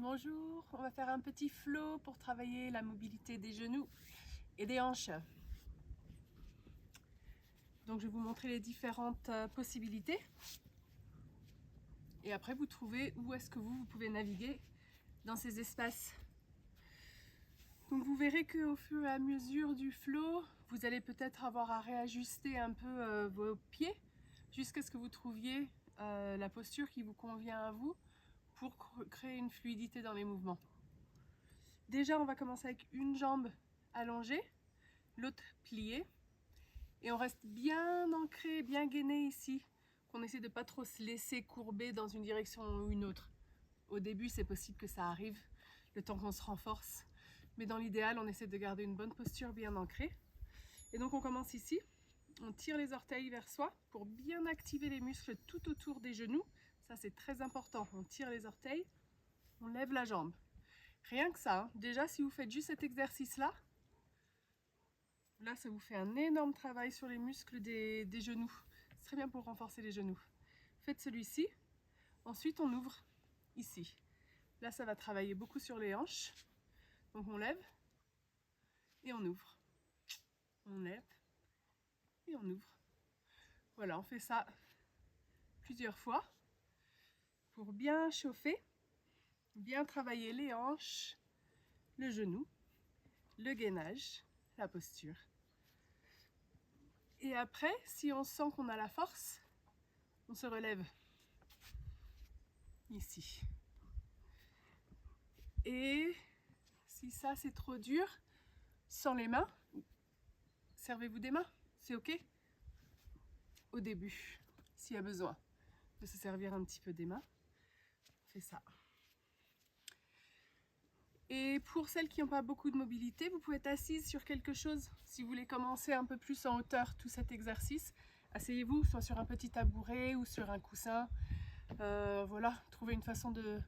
Bonjour, on va faire un petit flow pour travailler la mobilité des genoux et des hanches. Donc je vais vous montrer les différentes possibilités. Et après vous trouvez où est-ce que vous pouvez naviguer dans ces espaces. Donc vous verrez qu'au fur et à mesure du flow, vous allez peut-être avoir à réajuster un peu vos pieds jusqu'à ce que vous trouviez la posture qui vous convient à vous pour créer une fluidité dans les mouvements. Déjà, on va commencer avec une jambe allongée, l'autre pliée. Et on reste bien ancré, bien gainé ici, qu'on essaie de pas trop se laisser courber dans une direction ou une autre. Au début, c'est possible que ça arrive, le temps qu'on se renforce. Mais dans l'idéal, on essaie de garder une bonne posture bien ancrée. Et donc on commence ici. On tire les orteils vers soi pour bien activer les muscles tout autour des genoux. Ça, c'est très important. On tire les orteils, on lève la jambe. Rien que ça, hein. Déjà, si vous faites juste cet exercice-là, là, ça vous fait un énorme travail sur les muscles des genoux. C'est très bien pour renforcer les genoux. Faites celui-ci. Ensuite, on ouvre ici. Là, ça va travailler beaucoup sur les hanches. Donc, on lève et on ouvre. On lève et on ouvre. Voilà, on fait ça plusieurs fois pour bien chauffer, bien travailler les hanches, le genou, le gainage, la posture. Et après, si on sent qu'on a la force, on se relève ici. Et si ça c'est trop dur, sans les mains, servez-vous des mains, c'est ok. Au début, s'il y a besoin de se servir un petit peu des mains, on fait ça. Et pour celles qui n'ont pas beaucoup de mobilité, vous pouvez être assise sur quelque chose. Si vous voulez commencer un peu plus en hauteur tout cet exercice, asseyez-vous soit sur un petit tabouret ou sur un coussin. Voilà, trouvez une façon de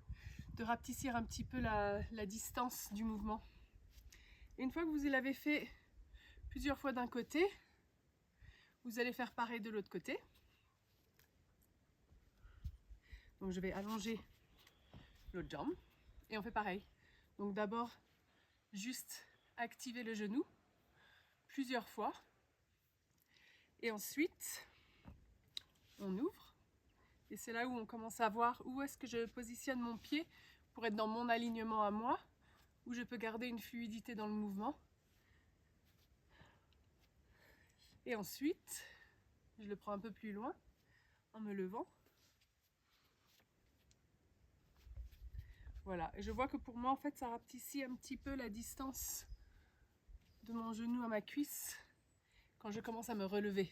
rapetissir un petit peu la distance du mouvement. Et une fois que vous l'avez fait plusieurs fois d'un côté, vous allez faire pareil de l'autre côté. Donc je vais allonger l'autre jambe et on fait pareil. Donc d'abord, juste activer le genou plusieurs fois. Et ensuite, on ouvre. Et c'est là où on commence à voir où est-ce que je positionne mon pied pour être dans mon alignement à moi, où je peux garder une fluidité dans le mouvement. Et ensuite, je le prends un peu plus loin en me levant. Voilà, et je vois que pour moi, en fait, ça rapetissit un petit peu la distance de mon genou à ma cuisse quand je commence à me relever.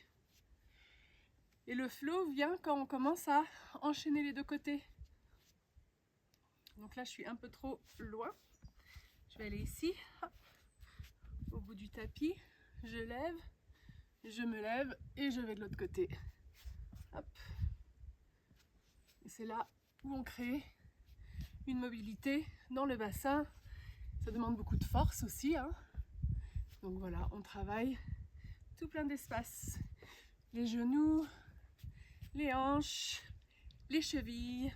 Et le flow vient quand on commence à enchaîner les deux côtés. Donc là, je suis un peu trop loin. Je vais aller ici, hop, au bout du tapis. Je lève, je me lève et je vais de l'autre côté. Hop. Et c'est là où on crée une mobilité dans le bassin. Ça demande beaucoup de force aussi, hein. Donc voilà, on travaille tout plein d'espace. Les genoux, les hanches, les chevilles,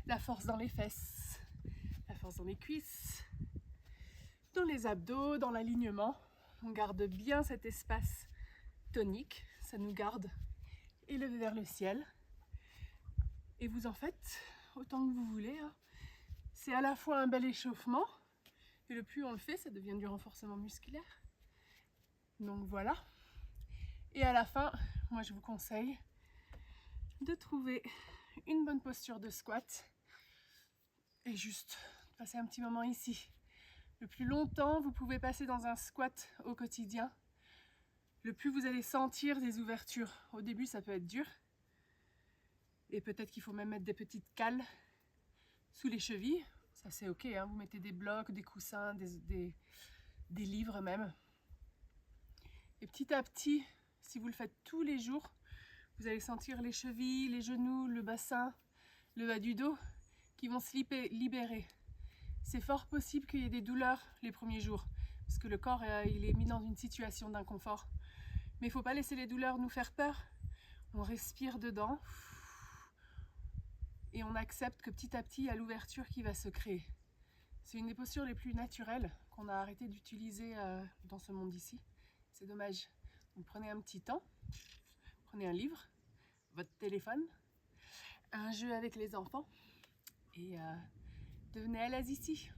la force dans les fesses, la force dans les cuisses, dans les abdos, dans l'alignement. On garde bien cet espace tonique, ça nous garde élevé vers le ciel. Et vous en faites autant que vous voulez, hein. C'est à la fois un bel échauffement, et le plus on le fait, ça devient du renforcement musculaire. Donc voilà. Et à la fin, moi je vous conseille de trouver une bonne posture de squat et juste passer un petit moment ici. Le plus longtemps vous pouvez passer dans un squat au quotidien, le plus vous allez sentir des ouvertures. Au début, ça peut être dur. Et peut-être qu'il faut même mettre des petites cales sous les chevilles. Ça, c'est ok, hein. Vous mettez des blocs, des coussins, des livres même. Et petit à petit, si vous le faites tous les jours, vous allez sentir les chevilles, les genoux, le bassin, le bas du dos qui vont se libérer. C'est fort possible qu'il y ait des douleurs les premiers jours parce que le corps il est mis dans une situation d'inconfort. Mais il ne faut pas laisser les douleurs nous faire peur. On respire dedans et on accepte que petit à petit, il y a l'ouverture qui va se créer. C'est une des postures les plus naturelles qu'on a arrêté d'utiliser dans ce monde ici. C'est dommage. Donc prenez un petit temps, prenez un livre, votre téléphone, un jeu avec les enfants et devenez à l'aise ici.